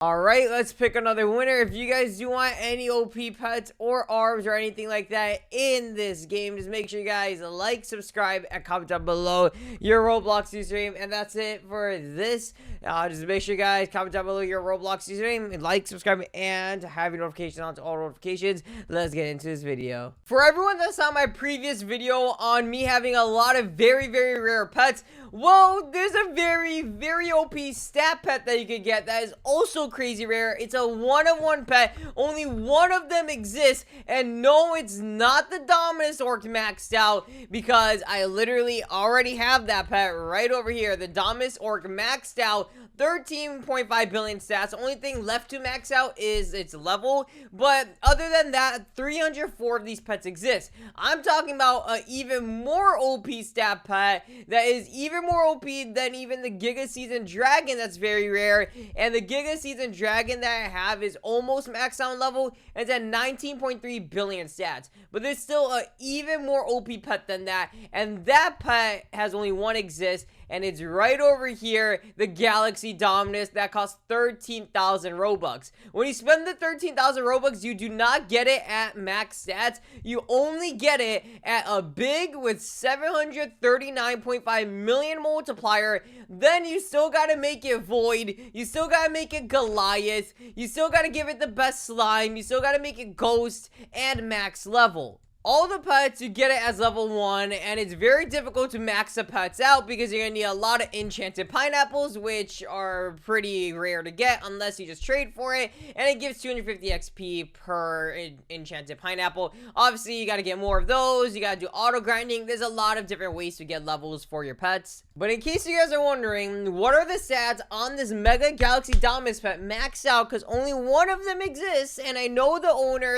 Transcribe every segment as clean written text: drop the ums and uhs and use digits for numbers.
Alright, let's pick another winner. If you guys do want any OP pets or arms or anything like that in this game, just make sure you guys like, subscribe, and comment down below your Roblox username. And that's it for this. Just make sure you guys comment down below your Roblox username, and like, subscribe, and have your notifications on to all notifications. Let's get into this video. For everyone that saw my previous video on me having a lot of very rare pets, well, there's a very OP stat pet that you could get that is also crazy rare. It's a one-of-one pet. Only one of them exists. And no, it's not the Dominus orc maxed out, because I literally already have that pet right over here. The Dominus orc maxed out, 13.5 billion stats. The only thing left to max out is its level. But other than that, 304 of these pets exist. I'm talking about an even more OP stat pet that is even more OP than even the Giga Season Dragon that's very rare. And the Giga Season Dragon that I have is almost max out level, and it's at 19.3 billion stats. But there's still an even more OP pet than that, and that pet has only one exist, and it's right over here, the Galaxy Dominus, that costs 13,000 Robux. When you spend the 13,000 Robux, you do not get it at max stats. You only get it at a big with 739.5 million multiplier. Then you still gotta make it void. You still gotta make it Goliath. You still gotta give it the best slime. You still gotta make it ghost and max level. All the pets, you get it as level 1, and it's very difficult to max the pets out because you're gonna need a lot of enchanted pineapples, which are pretty rare to get unless you just trade for it, and it gives 250 XP per enchanted pineapple. Obviously, you gotta get more of those, you gotta do auto grinding. There's a lot of different ways to get levels for your pets. But in case you guys are wondering, what are the stats on this Mega Galaxy Dominus pet maxed out, because only one of them exists, and I know the owner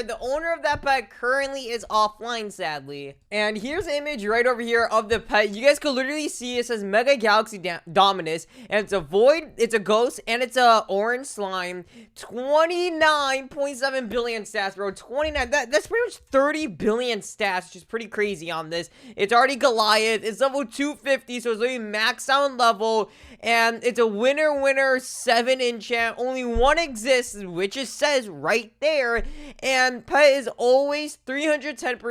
of that pet currently is offline, sadly. And here's an image right over here of the pet. You guys could literally see it says Mega Galaxy Dominus, and it's a void, it's a ghost, and it's a orange slime. 29.7 billion stats, bro. 29, that's pretty much 30 billion stats, which is pretty crazy on this. It's already Goliath, it's level 250, so it's literally max out level, and it's a winner 7 enchant. Only one exists, which it says right there, and pet is always 310%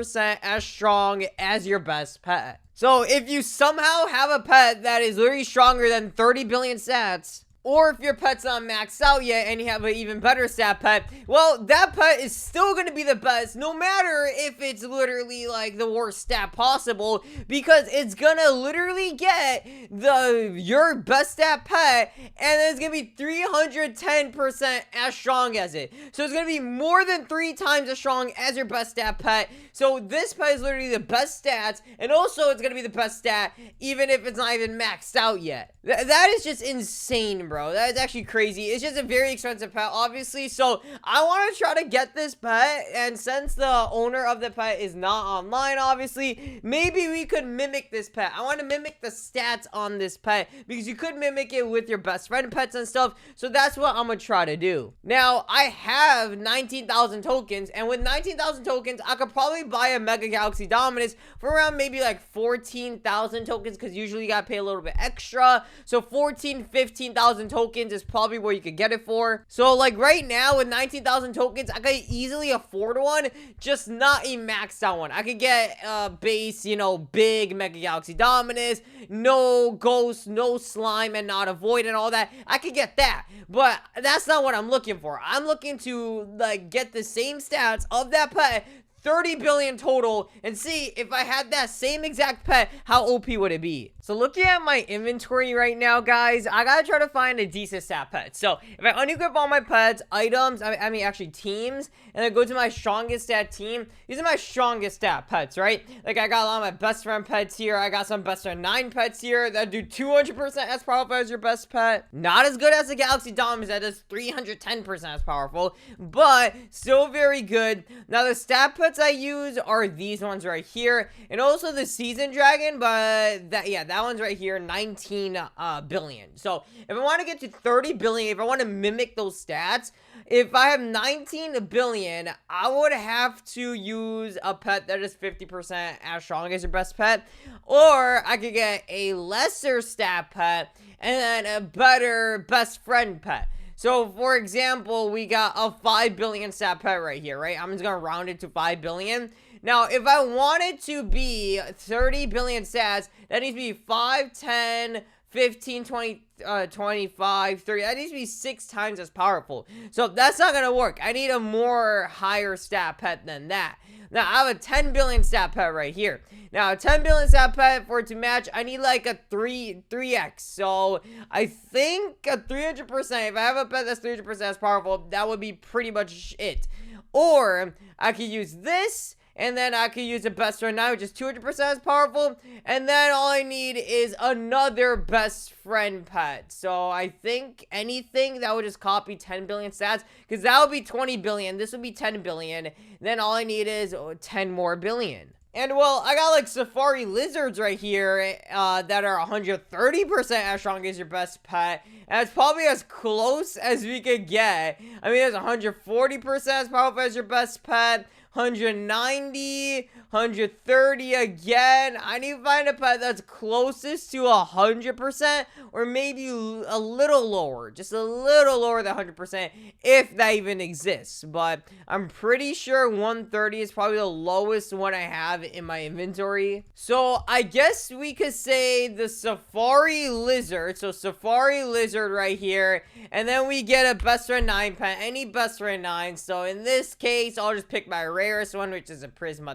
as strong as your best pet. So if you somehow have a pet that is literally stronger than 30 billion stats, or if your pet's not maxed out yet and you have an even better stat pet, well, that pet is still going to be the best, no matter if it's literally like the worst stat possible, because it's going to literally get your best stat pet, and it's going to be 310% as strong as it. So it's going to be more than 3 times as strong as your best stat pet. So this pet is literally the best stats, and also it's going to be the best stat even if it's not even maxed out yet. That is just insane, bro. That is actually crazy. It's just a very expensive pet, obviously. So I want to try to get this pet, and since the owner of the pet is not online, obviously, maybe we could mimic this pet. I want to mimic the stats on this pet, because you could mimic it with your best friend pets and stuff. So that's what I'm gonna try to do. Now, I have 19,000 tokens, and with 19,000 tokens, I could probably buy a Mega Galaxy Dominus for around maybe like 14,000 tokens, because usually you gotta pay a little bit extra. So 15,000 tokens is probably where you could get it for. So like right now with 19,000 tokens, I could easily afford one, just not a maxed out one. I could get a base, you know, big Mega Galaxy Dominus, no ghost, no slime, and not a void and all that. I could get that, but that's not what I'm looking for. I'm looking to like get the same stats of that pet, 30 billion total, and see if I had that same exact pet, how OP would it be? So looking at my inventory right now, guys, I gotta try to find a decent stat pet. So if I unequip all my pets, items, I mean actually teams, and then go to my strongest stat team, these are my strongest stat pets, right? Like I got a lot of my best friend pets here. I got some best friend 9 pets here that do 200% as powerful as your best pet. Not as good as the Galaxy Dominus that does 310% as powerful, but still very good. Now the stat pets I use are these ones right here, and also the Season Dragon, but that one's right here, 19 billion. So if I want to get to 30 billion, if I want to mimic those stats, if I have 19 billion, I would have to use a pet that is 50% as strong as your best pet, or I could get a lesser stat pet and then a better best friend pet. So, for example, we got a 5 billion stat pet right here, right? I'm just gonna round it to 5 billion. Now, if I want it to be 30 billion stats, that needs to be 5, 10, 15, 20, 25, 30. That needs to be 6 times as powerful. So that's not gonna work. I need a more higher stat pet than that. Now, I have a 10 billion stat pet right here. Now, a 10 billion stat pet, for it to match, I need like a 3x. So I think a 300%, if I have a pet that's 300% as powerful, that would be pretty much it. Or I could use this, and then I could use a best friend 9, which is 200% as powerful. And then all I need is another best friend pet. So I think anything that would just copy 10 billion stats, because that would be 20 billion. This would be 10 billion. Then all I need is 10 more billion. And well, I got like safari lizards right here that are 130% as strong as your best pet. And it's probably as close as we could get. I mean, it's 140% as powerful as your best pet. 190, 130 again. I need to find a pet that's closest to 100%, or maybe a little lower, just a little lower than 100%, if that even exists. But I'm pretty sure 130 is probably the lowest one I have in my inventory. So I guess we could say the safari lizard. So safari lizard right here, and then we get a best friend 9 pet, any best friend 9. So in this case, I'll just pick my rarest one, which is a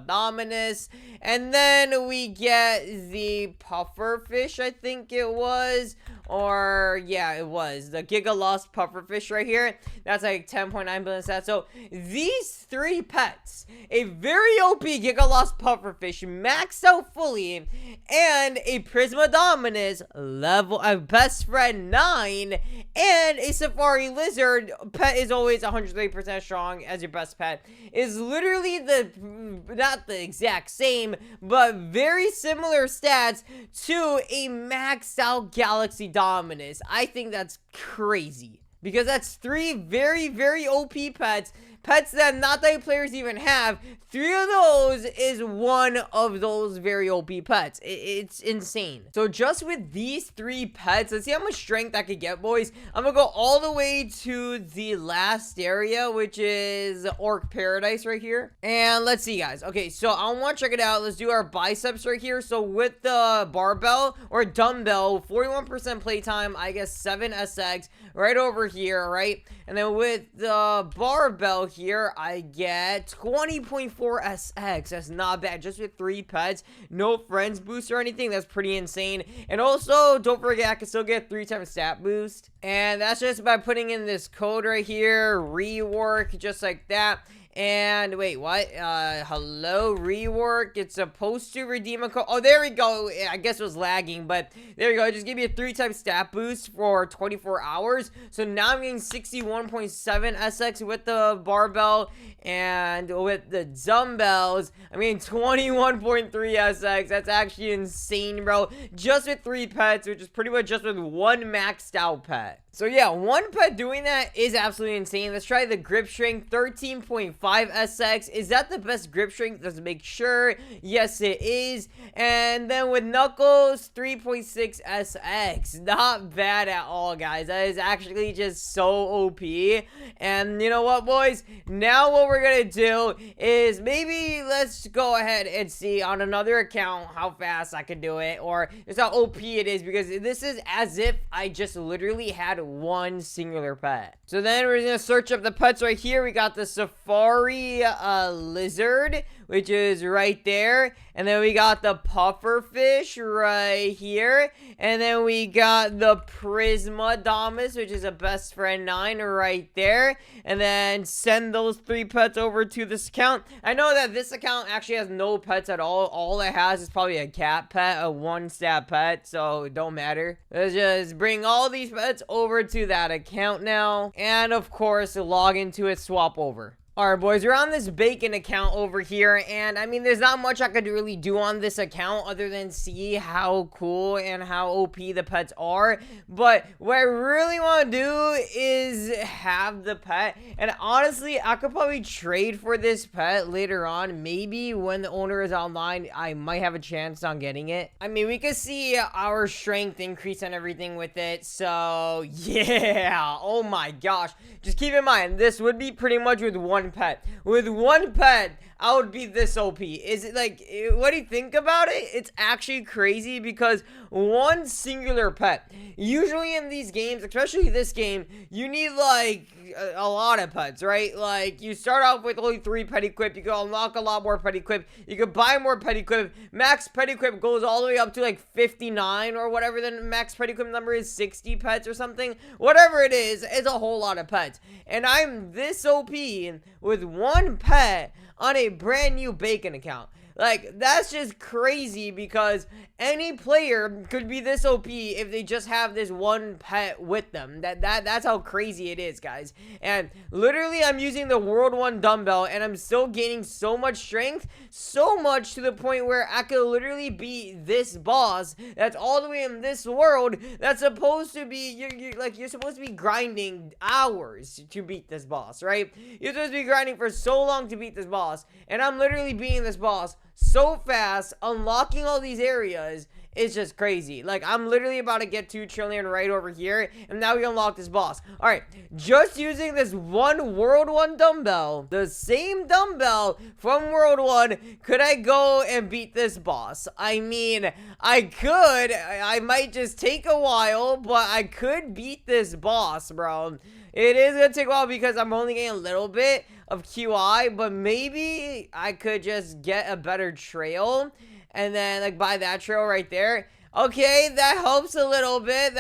Dominus, and then we get the pufferfish, I think it was, or yeah, it was the Giga Lost pufferfish right here. That's like 10.9 billion stats. So these 3 pets, a very OP Giga Lost pufferfish maxed out fully, and a Dominus level best friend 9, and a safari lizard pet is always 130% strong as your best pet, is literally not the exact same, but very similar stats to a maxed out Galaxy Dominus. I think that's crazy, because that's 3 very, very OP pets that not that players even have. 3 of those is one of those very OP pets. It's insane. So just with these 3 pets, let's see how much strength I could get, boys. I'm gonna go all the way to the last area, which is Orc Paradise right here. And let's see, guys. Okay, so I want to check it out. Let's do our biceps right here. So with the barbell or dumbbell, 41% playtime, I guess 7 SX right over here, right? And then with the barbell here, I get 20.4 SX. That's not bad. Just with 3 pets, no friends boost or anything. That's pretty insane. And also, don't forget, I can still get 3 times stat boost. And that's just by putting in this code right here, rework, just like that. And wait, what? Hello, rework. It's supposed to redeem a code. Oh, there we go. I guess it was lagging, but there you go. Just give me a 3 times stat boost for 24 hours. So now I'm getting 61.7 SX with the barbell, and with the dumbbells, I'm getting 21.3 SX. That's actually insane, bro. Just with 3 pets, which is pretty much just with 1 maxed out pet. So yeah, 1 pet doing that is absolutely insane. Let's try the grip strength, 13.5 SX. Is that the best grip strength? Let's make sure. Yes, it is. And then with knuckles, 3.6 SX. Not bad at all, guys. That is actually just so OP. And you know what, boys? Now what we're gonna do is maybe let's go ahead and see on another account how fast I can do it, or just how OP it is, because this is as if I just literally had 1 singular pet. So then we're gonna search up the pets right here. We got the safari lizard, which is right there, and then we got the pufferfish right here, and then we got the Dominus, which is a best friend 9 right there, and then send those 3 pets over to this account. I know that this account actually has no pets at all it has is probably a cat pet, a 1 stat pet, so it don't matter. Let's just bring all these pets over to that account now, and of course log into it, swap over. Alright, boys, we're on this bacon account over here, and I mean, there's not much I could really do on this account other than see how cool and how OP the pets are. But what I really want to do is have the pet, and honestly, I could probably trade for this pet later on. Maybe when the owner is online, I might have a chance on getting it. I mean, we could see our strength increase and everything with it, so yeah, oh my gosh. Just keep in mind, this would be pretty much with one pet. With one pet, I would be this OP. Is it like, what do you think about it? It's actually crazy because one singular pet, usually in these games, especially this game, you need like a lot of pets, right? Like, you start off with only 3 pet equip, you can unlock a lot more pet equip, you can buy more pet equip, max pet equip goes all the way up to like 59 or whatever the max pet equip number is, 60 pets or something, whatever it is, it's a whole lot of pets, and I'm this OP with one pet on a brand new bacon account. Like, that's just crazy because any player could be this OP if they just have this one pet with them. That's how crazy it is, guys. And literally, I'm using the World 1 dumbbell, and I'm still gaining so much strength, so much to the point where I could literally beat this boss that's all the way in this world that's supposed to be, you're supposed to be grinding hours to beat this boss, right? You're supposed to be grinding for so long to beat this boss, and I'm literally beating this boss so fast, unlocking all these areas. It's just crazy. Like, I'm literally about to get 2 trillion right over here, and now we unlock this boss. Alright, just using this one World 1 dumbbell, the same dumbbell from World 1, could I go and beat this boss? I mean, I could. I might just take a while, but I could beat this boss, bro. It is gonna take a while because I'm only getting a little bit of QI, but maybe I could just get a better trail and then like buy that trail right there. Okay, that helps a little bit.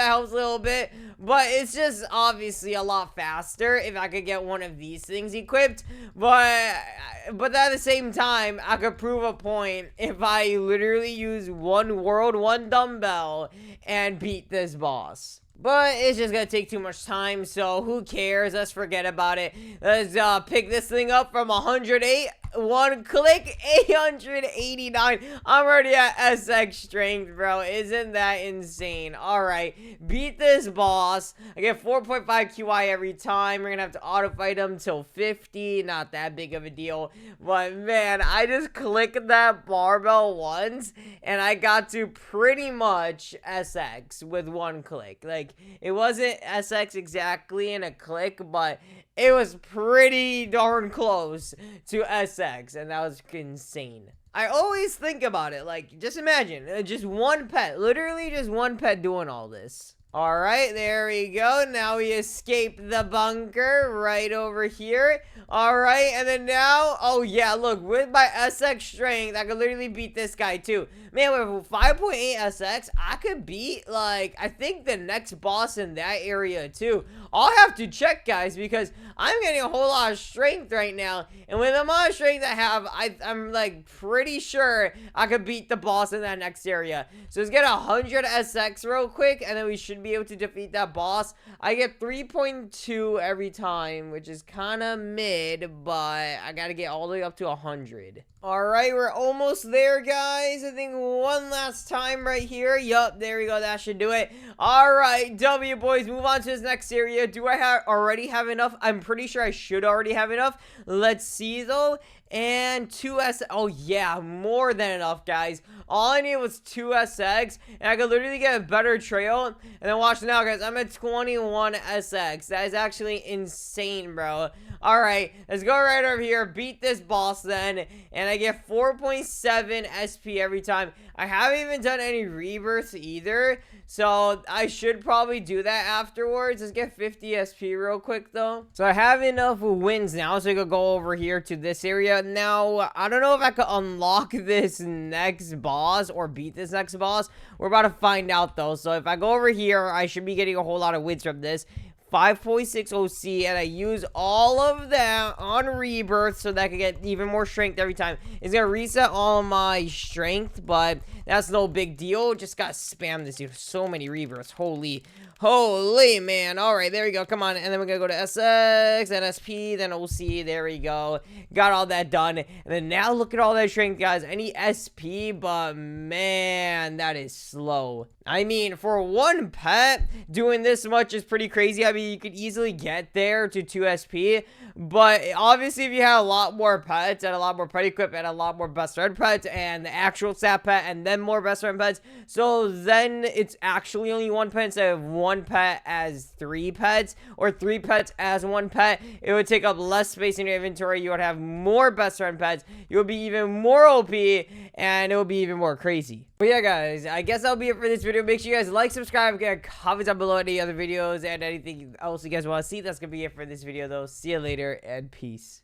But it's just obviously a lot faster if I could get one of these things equipped. But at the same time, I could prove a point if I literally use one World 1 dumbbell and beat this boss. But it's just gonna take too much time, so who cares? Let's forget about it. Let's pick this thing up from 108. One click, 889. I'm already at SX strength, bro. Isn't that insane? Alright, beat this boss. I get 4.5 QI every time. We're gonna have to auto fight him till 50. Not that big of a deal. But man, I just clicked that barbell once, and I got to pretty much SX with one click. Like, it wasn't SX exactly in a click, but it was pretty darn close to SX, and that was insane. I always think about it, like, just imagine, just one pet, literally just one pet doing all this. Alright, there we go. Now we escape the bunker right over here. Alright, and then now, oh yeah, look, with my SX strength, I could literally beat this guy too. Man, with 5.8 SX, I could beat, like, I think the next boss in that area too. I'll have to check, guys, because I'm getting a whole lot of strength right now. And with the amount of strength I have, I'm like, pretty sure I could beat the boss in that next area. So let's get 100 SX real quick, and then we should be able to defeat that boss. I get 3.2 every time, which is kind of mid, but I gotta get all the way up to 100. Alright, we're almost there, guys. I think one last time right here. Yup, there we go. That should do it. Alright, W, boys. Move on to this next area. Do I already have enough? I'm pretty sure I should already have enough. Let's see, though. And 2S. Oh, yeah. More than enough, guys. All I needed was 2 SX, and I could literally get a better trail. And then watch now, guys. I'm at 21 SX. That is actually insane, bro. Alright, let's go right over here. Beat this boss, then. And I get 4.7 SP every time. I haven't even done any rebirths either, so I should probably do that afterwards. Let's get 50 SP real quick, though. So I have enough wins now, so I could go over here to this area. Now, I don't know if I could unlock this next boss or beat this next boss. We're about to find out, though. So if I go over here, I should be getting a whole lot of wins from this. 5.6 OC, and I use all of that on rebirth so that I can get even more strength every time. It's gonna reset all my strength, but that's no big deal. Just gotta spam this, dude. So many rebirths. Holy man. All right, there we go. Come on, and then we're gonna go to SX, then SP, then OC. There we go. Got all that done, and then now look at all that strength, guys. I need SP, but man, that is slow. I mean, for one pet, doing this much is pretty crazy. I mean, you could easily get there to 2 SP, but obviously if you had a lot more pets and a lot more pet equip and a lot more best friend pets and the actual stat pet and then more best friend pets, so then it's actually only 1 pet instead of 1 pet as 3 pets, or 3 pets as 1 pet. It would take up less space in your inventory. You would have more best friend pets. You would be even more OP, and it would be even more crazy. But yeah, guys, I guess that'll be it for this video. Make sure you guys like, subscribe, get a comment down below any other videos and anything else you guys want to see. That's gonna be it for this video, though. See you later, and peace.